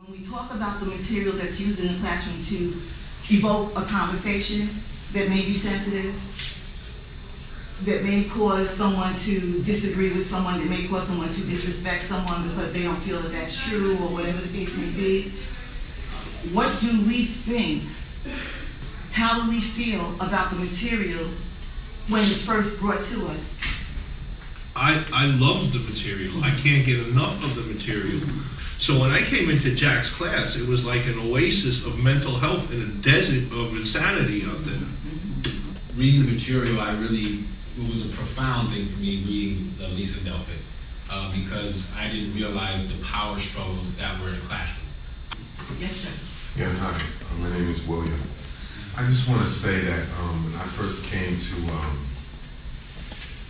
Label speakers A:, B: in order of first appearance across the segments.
A: When we talk about the material that's used in the classroom to evoke a conversation that may be sensitive, that may cause someone to disagree with someone, that may cause someone to disrespect someone because they don't feel that that's true or whatever the case may be, what do we think? How do we feel about the material when it's first brought to us?
B: I loved the material. I can't get enough of the material. So when I came into Jack's class, it was like an oasis of mental health in a desert of insanity out there.
C: Reading the material, it was a profound thing for me reading the Lisa Delpit, because I didn't realize the power struggles that were in the classroom.
A: Yes, sir.
D: Yeah, hi. My name is William. I just want to say that when I first came to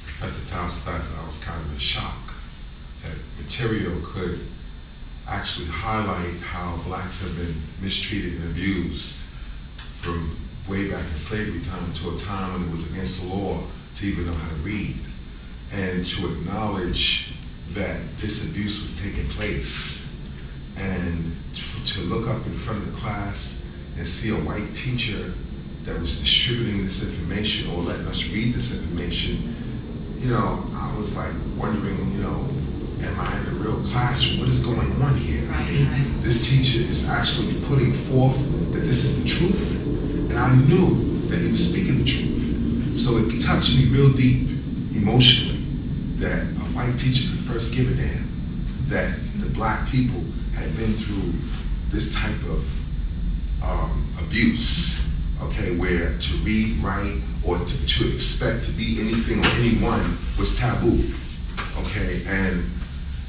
D: Professor Tom's class, I was kind of in shock that material could actually highlight how blacks have been mistreated and abused from way back in slavery time to a time when it was against the law to even know how to read, and to acknowledge that this abuse was taking place, and to look up in front of the class and see a white teacher that was distributing this information or letting us read this information. You know, I was like wondering, am I in a real classroom? What is going on here?
A: Right.
D: This teacher is actually putting forth that this is the truth, and I knew that he was speaking the truth. So it touched me real deep emotionally that a white teacher could first give a damn that the black people had been through this type of abuse, okay, where to read, write, or to expect to be anything or anyone was taboo, okay, and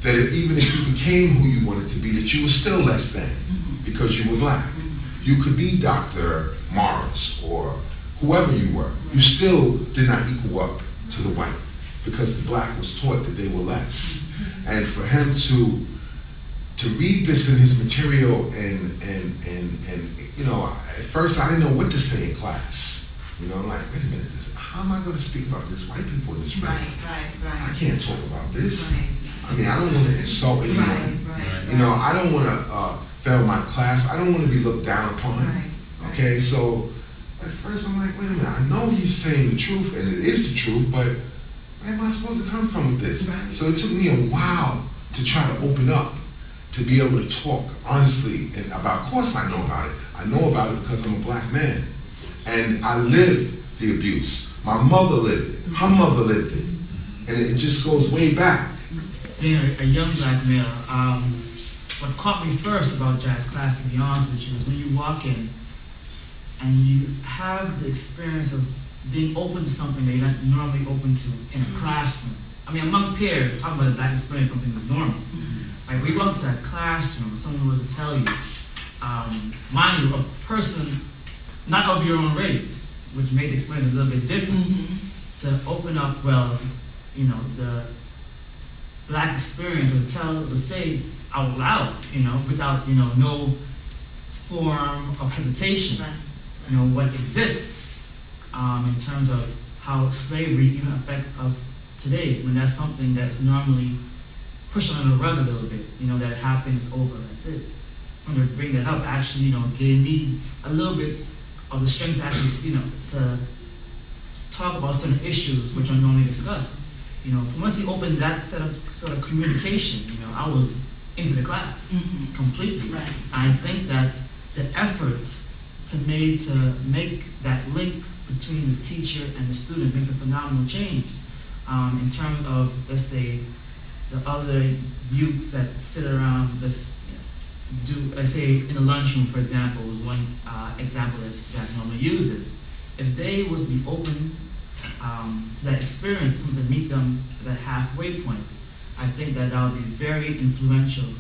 D: that even if you became who you wanted to be, that you were still less than because you were black. You could be Dr. Morris or whoever you were. You still did not equal up to the white because the black was taught that they were less. And for him to read this in his material and at first I didn't know what to say in class. I'm like, wait a minute, how am I going to speak about this white people in this room?
A: Right.
D: I can't talk about this.
A: Right.
D: I mean, I don't want to insult anyone. Right. I don't want to fail my class. I don't want to be looked down upon. Right. Okay, so at first I'm like, wait a minute, I know he's saying the truth, and it is the truth, but where am I supposed to come from with this? Right. So it took me a while to try to open up, to be able to talk honestly and about. Of course I know about it. I know about it because I'm a black man, and I lived the abuse. My mother lived it. Her mother lived it, and it just goes way back.
E: Being a young black male, what caught me first about jazz class, to be honest with you, is when you walk in and you have the experience of being open to something that you're not normally open to in a classroom. I mean, among peers, talking about a black experience, something that's normal. Like, we walk into a classroom, someone was to tell you, mind you, a person not of your own race, which made the experience a little bit different, to open up, the black experience, or to say out loud, without, no form of hesitation, what exists in terms of how slavery even affects us today, when that's something that's normally pushed under the rug a little bit, that happens over, that's it. For them to bring that up actually, gave me a little bit of the strength to actually, to talk about certain issues which are normally discussed. Once you opened that sort of communication, I was into the class completely. Right. I think that the effort to make that link between the teacher and the student makes a phenomenal change in terms of, let's say, the other youths that sit around let's say in the lunchroom, for example, is one example that normally uses. If they was to be open to that experience, something to meet them at that halfway point, I think that would be very influential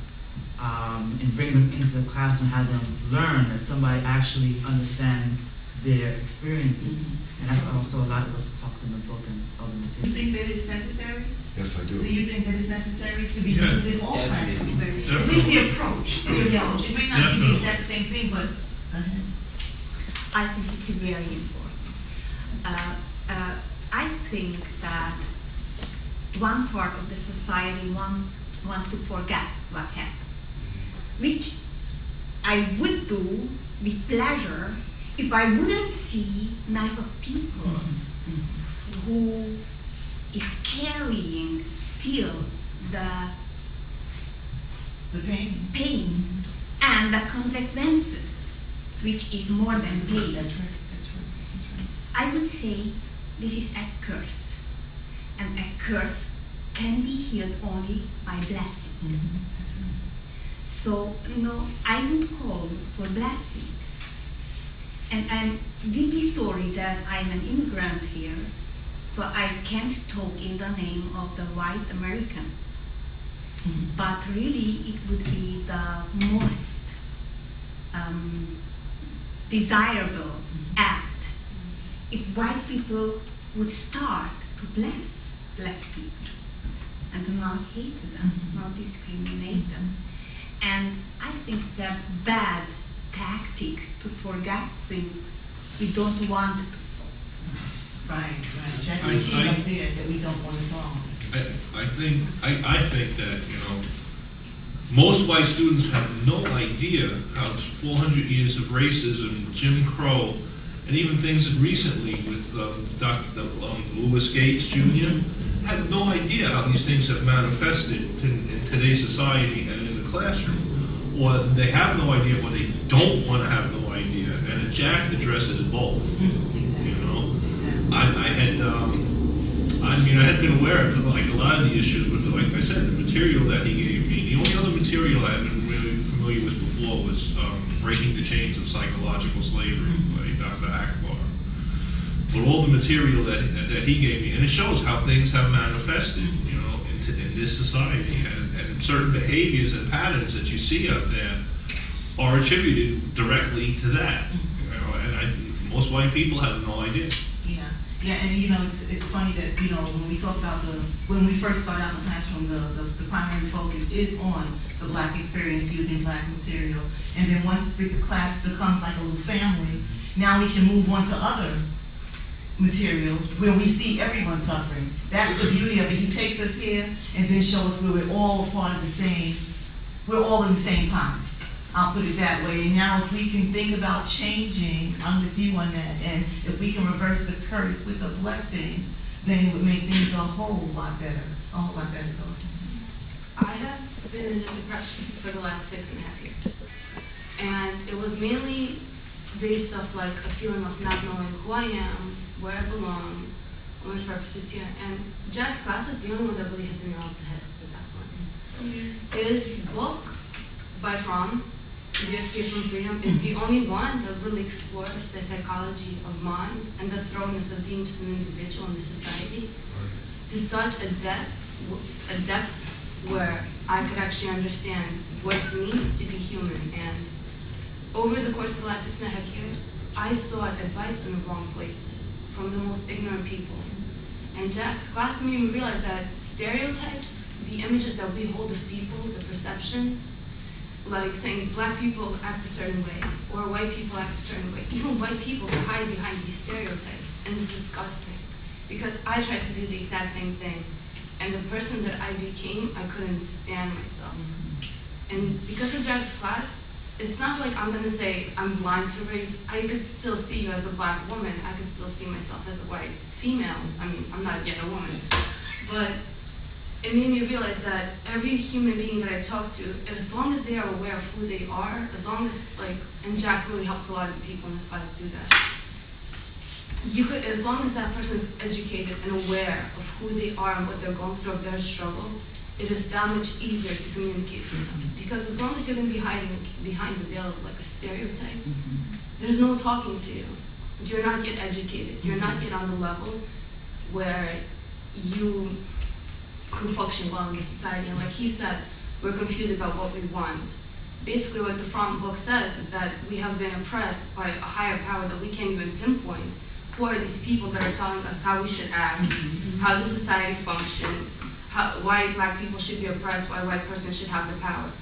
E: in bringing them into the classroom, have them learn that somebody actually understands their experiences. And that's also a lot of us talk in the book and other material.
A: Do you think that it's necessary?
D: Yes, I do.
A: Do you think that it's necessary to be used in all classrooms?
B: Definitely.
A: At least the approach. It may not be the exact same thing, but go ahead.
F: I think it's very important. I think that one part of the society wants to forget what happened, which I would do with pleasure if I wouldn't see nice of people who is carrying still the pain and the consequences, which is more than pain.
A: That's right, that's right, that's right.
F: I would say this is a curse, and a curse can be healed only by blessing.
A: That's right.
F: So, no, I would call for blessing. And I'm deeply sorry that I'm an immigrant here, so I can't talk in the name of the white Americans. But really, it would be the most desirable act if white people would start to bless black people and to not hate them, not discriminate them. And I think it's a bad tactic to forget things we don't want to solve.
A: Right. That's the key right there that we don't want to solve.
B: I think that, most white students have no idea how 400 years of racism, Jim Crow, and even things that recently with Louis Gates Jr. have no idea how these things have manifested in today's society and in the classroom. Or they have no idea, or they don't want to have no idea. And Jack addresses both. I had been aware of like a lot of the issues with, like I said, the material that he gave me. The only other material I had been really familiar with before was Breaking the Chains of Psychological Slavery by Dr. Akbar. But all the material that he gave me, and it shows how things have manifested, in this society, and certain behaviors and patterns that you see out there are attributed directly to that. And most white people have no idea.
A: Yeah, and it's funny that when we talk about when we first start out in the classroom, the primary focus is on the black experience using black material, and then once the class becomes like a little family, now we can move on to other material where we see everyone suffering. That's the beauty of it. He takes us here and then shows us where we're all part of the same. We're all in the same pot. I'll put it that way. And now if we can think about changing, I'm with you on that, and if we can reverse the curse with a blessing, then it would make things a whole lot better. A whole lot better.
G: I have been in a depression for the last 6.5 years. And it was mainly based off like a feeling of not knowing who I am, where I belong, what my purpose is here. And Jack's class is the only one that really hit me off the head at that point. His book by Fromm, The Escape from Freedom, is the only one that really explores the psychology of mind and the thoroughness of being just an individual in the society to such a depth where I could actually understand what it means to be human. And over the course of the last 6.5 years, I sought advice in the wrong places from the most ignorant people. And Jack's class made me realize that stereotypes, the images that we hold of people, the perceptions, like saying black people act a certain way, or white people act a certain way. Even white people hide behind these stereotypes, and it's disgusting. Because I tried to do the exact same thing, and the person that I became, I couldn't stand myself. And because of Jack's class, it's not like I'm gonna say I'm blind to race. I could still see you as a black woman. I could still see myself as a white female. I mean, I'm not yet a woman. But it made me realize that every human being that I talk to, as long as they are aware of who they are, as long as, and Jack really helped a lot of people in his class do that. As long as that person is educated and aware of who they are and what they're going through, of their struggle, it is that much easier to communicate with them. Because as long as you're going to be hiding behind the veil of like a stereotype, there's no talking to you. You're not yet educated. You're not yet on the level where you could function well in the society. And like he said, we're confused about what we want. Basically what the Fromm book says is that we have been oppressed by a higher power that we can't even pinpoint. Who are these people that are telling us how we should act, how the society functions, why black people should be oppressed, why white persons should have the power.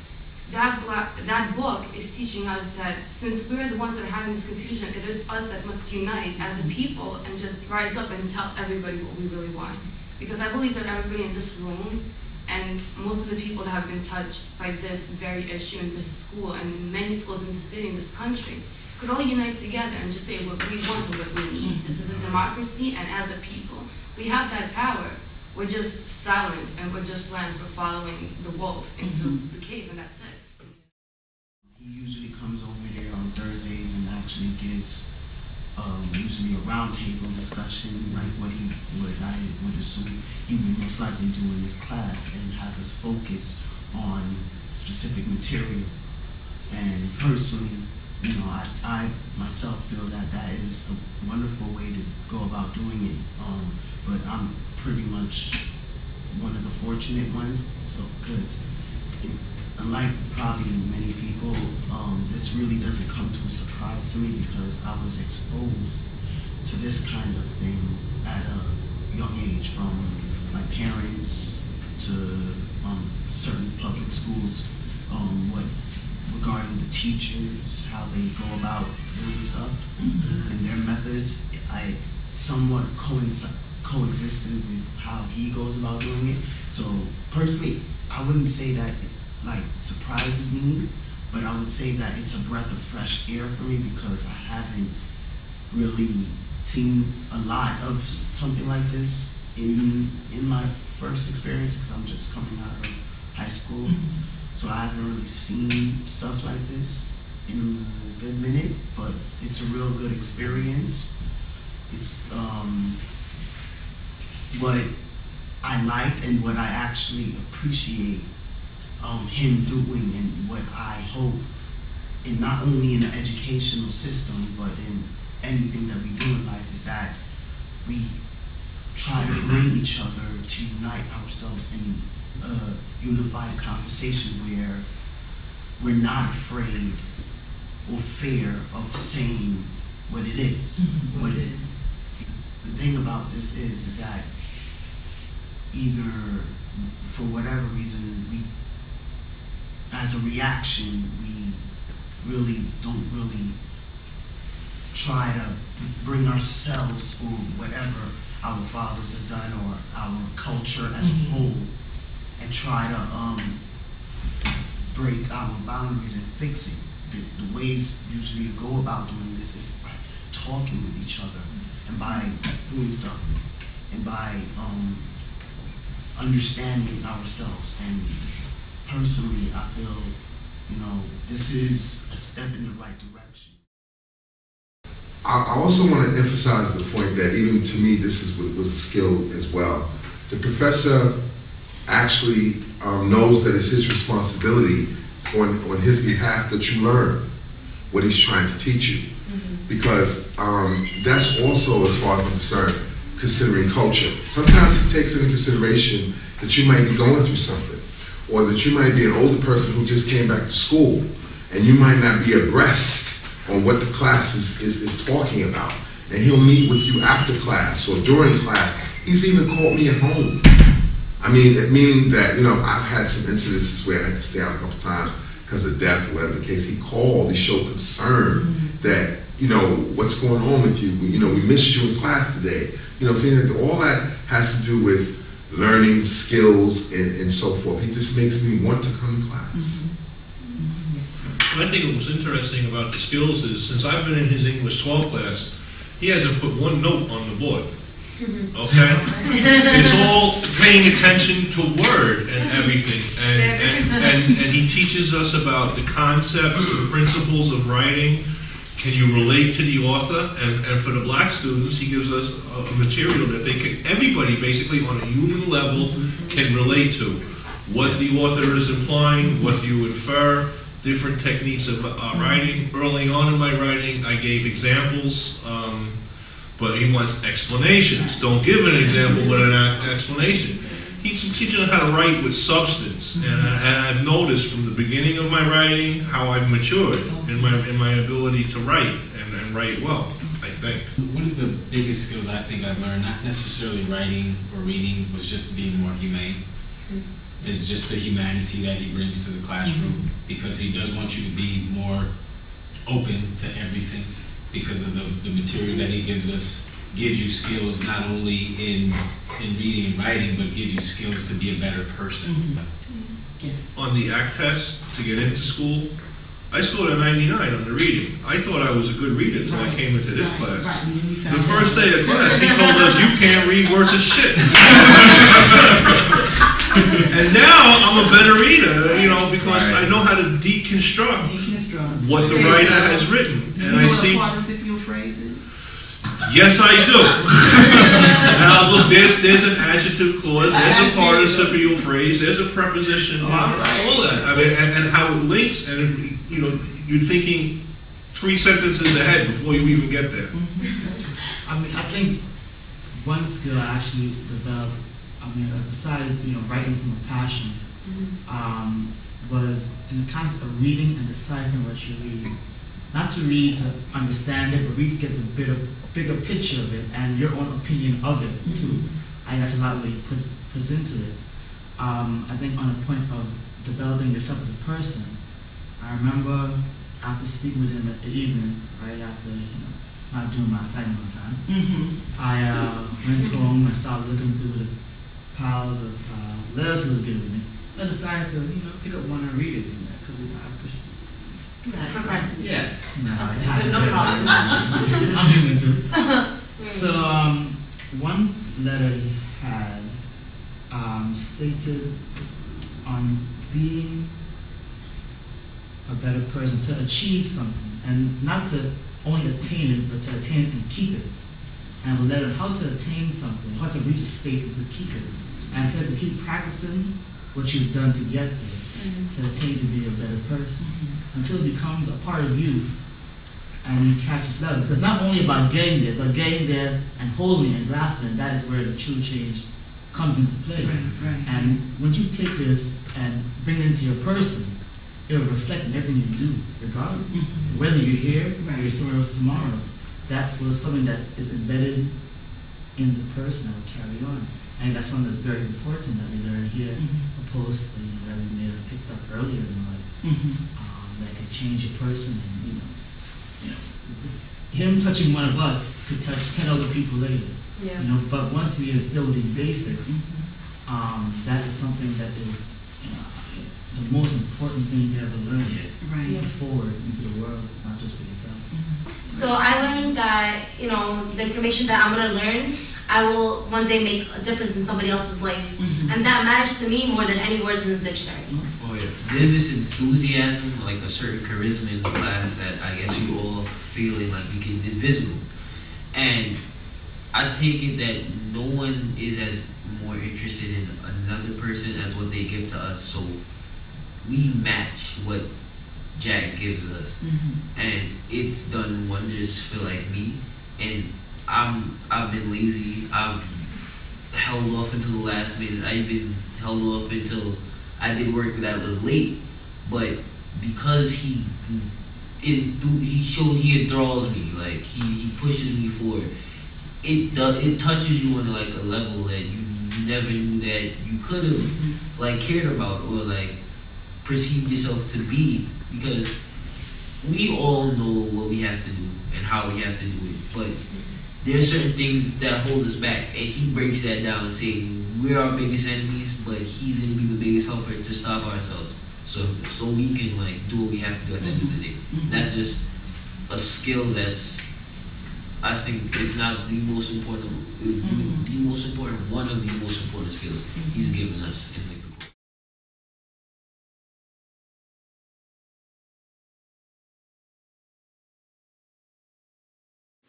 G: That book is teaching us that since we're the ones that are having this confusion, it is us that must unite as a people and just rise up and tell everybody what we really want. Because I believe that everybody in this room And most of the people that have been touched by this very issue in this school and many schools in the city, in this country, could all unite together and just say what we want and what we need. This is a democracy, and as a people, we have that power. We're just silent, and we're just lambs. We're following the wolf into the cave, and that's it.
H: He usually comes over there on Thursdays and actually gives usually a roundtable discussion, like what I would assume he would most likely do in his class, and have us focus on specific material. And personally, you know, I myself feel that that is a wonderful way to go about doing it. But I'm pretty much one of the fortunate ones, so because unlike probably many people, this really doesn't come to a surprise to me, because I was exposed to this kind of thing at a young age, from my parents to certain public schools, regarding the teachers, how they go about doing stuff, and their methods. I somewhat coexisted with how he goes about doing it. So personally, I wouldn't say that it like surprises me, but I would say that it's a breath of fresh air for me, because I haven't really seen a lot of something like this in my first experience, because I'm just coming out of high school. So I haven't really seen stuff like this in a good minute, but it's a real good experience. It's what I liked and what I actually appreciate him doing, and what I hope, in not only in the educational system, but in anything that we do in life, is that we try to bring each other, to unite ourselves in a unified conversation where we're not afraid or fear of saying what it is. What it is. The thing about this is that either for whatever reason, we, as a reaction, we really don't try to bring ourselves or whatever our fathers have done, or our culture as a whole, and try to break our boundaries and fix it. The ways usually to go about doing this is by talking with each other, and by doing stuff, and by understanding ourselves. And personally, I feel, you know, this is a step in the right direction.
D: I also want to emphasize the point that even to me, this was a skill as well. The professor actually knows that it's his responsibility on his behalf that you learn what he's trying to teach you. Because that's also, as far as I'm concerned, considering culture. Sometimes he takes into consideration that you might be going through something, or that you might be an older person who just came back to school, and you might not be abreast on what the class is talking about. And he'll meet with you after class or during class. He's even called me at home. I mean, meaning that, you know, I've had some incidences where I had to stay out a couple times because of death or whatever the case. He called, he showed concern that, you know, what's going on with you? You know, we missed you in class today. You know, things like that. All that has to do with learning skills and so forth. He just makes me want to come to class.
B: What I think was interesting about the skills is, since I've been in his English 12 class, he hasn't put one note on the board. Okay? It's all paying attention to word and everything. And he teaches us about the concepts and principles of writing. Can you relate to the author? And for the black students, he gives us a material that they can, everybody basically on a human level can relate to. What the author is implying, what you infer, different techniques of writing. Early on in my writing, I gave examples, but he wants explanations. Don't give an example, but an explanation. He's teaching us how to write with substance, and I've noticed from the beginning of my writing how I've matured in my ability to write and write well, I think.
C: One of the biggest skills I think I've learned, not necessarily writing or reading, was just being more humane. Is just the humanity that he brings to the classroom, because he does want you to be more open to everything because of the material that he gives us. gives you skills not only in reading and writing, but gives you skills to be a better person.
A: Yes.
B: On the ACT test to get into school, I scored a 99 on the reading. I thought I was a good reader until I came into this class.
A: Right. And then you found
B: The
A: out.
B: first day of class, he told us, you can't read worth of shit. And now I'm a better reader, you know, because I know how to deconstruct
A: Deconstruct.
B: what the writer has written.
A: Do you
B: And
A: know
B: I
A: what
B: see,
A: a participial phrase is?
B: yes, I do. Now look, there's an adjective clause, there's a participial phrase, there's a preposition, all that. I mean, and how it links, and you know, you're thinking 3 sentences ahead before you even get there.
E: I mean, I think one skill I actually developed, I mean, besides, you know, writing from a passion, was in the concept of reading and deciphering what you read. Not to read to understand it, but read to get the bigger picture of it and your own opinion of it too. And that's a lot what he puts into it. I think on the point of developing yourself as a person, I remember after speaking with him at the evening, right after, you know, not doing my assignment on time, I went home and started looking through the piles of letters he was giving me. I decided to, you know, pick up one and read it. Because I pushed this.
G: Procrastinate.
E: Yeah. No
G: problem.
E: I'm human too. So, one letter he had stated on being a better person, to achieve something, and not to only attain it, but to attain it and keep it. And a letter on how to attain something, how to reach a state and to keep it. And it says to keep practicing what you've done to get there, to attain to be a better person, until it becomes a part of you and you catch its level. Because not only about getting there, but getting there and holding it and grasping it, that is where the true change comes into play.
A: Right.
E: And when you take this and bring it into your person, it will reflect in everything you do, regardless. Whether you're here or you're somewhere else tomorrow, that was something that is embedded in the person that will carry on. And that's something that's very important that we learn here, opposed to, you know, that we may have picked up earlier in life. That could change a person, and you know, him touching one of us could touch 10 other people later.
G: Yeah.
E: You know, but once we instill these basics, that is something that is the most important thing you ever learn
A: Right.
E: to forward into the world, not just for yourself.
G: So I learned that, you know, the information that I'm gonna learn, I will one day make a difference in somebody else's life. And that matters to me more than any words in the dictionary.
I: Oh yeah. There's this enthusiasm, like a certain charisma in the class that I guess you all feeling like is visible. And I take it that no one is as more interested in another person as what they give to us. So we match what Jack gives us. And it's done wonders for like me. And I've been lazy. I've held off until the last minute. I even held off until I did work that was late. But because he enthralls me, like he pushes me forward. It touches you on like a level that you never knew that you could have like cared about or like perceived yourself to be, because we all know what we have to do and how we have to do it, but there are certain things that hold us back, and he breaks that down and saying we're our biggest enemies, but he's going to be the biggest helper to stop ourselves, so we can like do what we have to do at the end of the day. That's just a skill that's, I think, if not the most important, one of the most important skills he's given us in like the course.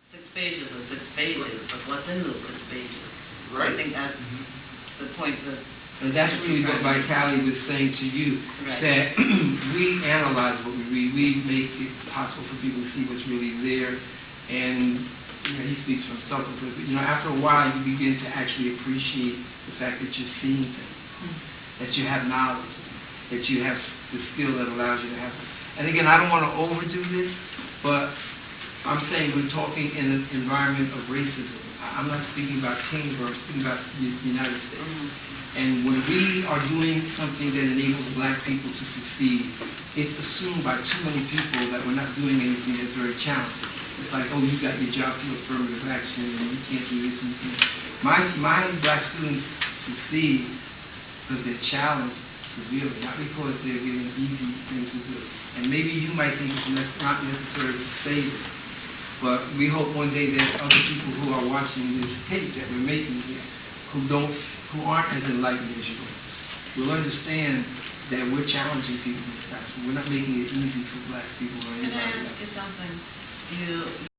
J: 6 pages are 6 pages, but what's in those 6 pages?
H: Right.
J: I think that's the point that.
K: And that's really what Vitali was saying to you,
J: Right.
K: that we analyze what we read, we make it possible for people to see what's really there, and you know, he speaks for himself, but you know, after a while you begin to actually appreciate the fact that you're seeing things, that you have knowledge, that you have the skill that allows you to have it. And again, I don't want to overdo this, but I'm saying we're talking in an environment of racism. I'm not speaking about Kingsborough, I'm speaking about the United States. And when we are doing something that enables black people to succeed, it's assumed by too many people that we're not doing anything that's very challenging. It's like, oh, you got your job through affirmative action, and you can't do this and you can't. My black students succeed because they're challenged severely, not because they're given easy things to do. And maybe you might think it's not necessary to say it, but we hope one day that other people who are watching this tape that we're making here, who aren't as enlightened as you are, will understand that we're challenging people in the classroom. We're not making it easy for black people or
J: Can
K: anybody
J: I ask
K: else.
J: you something? You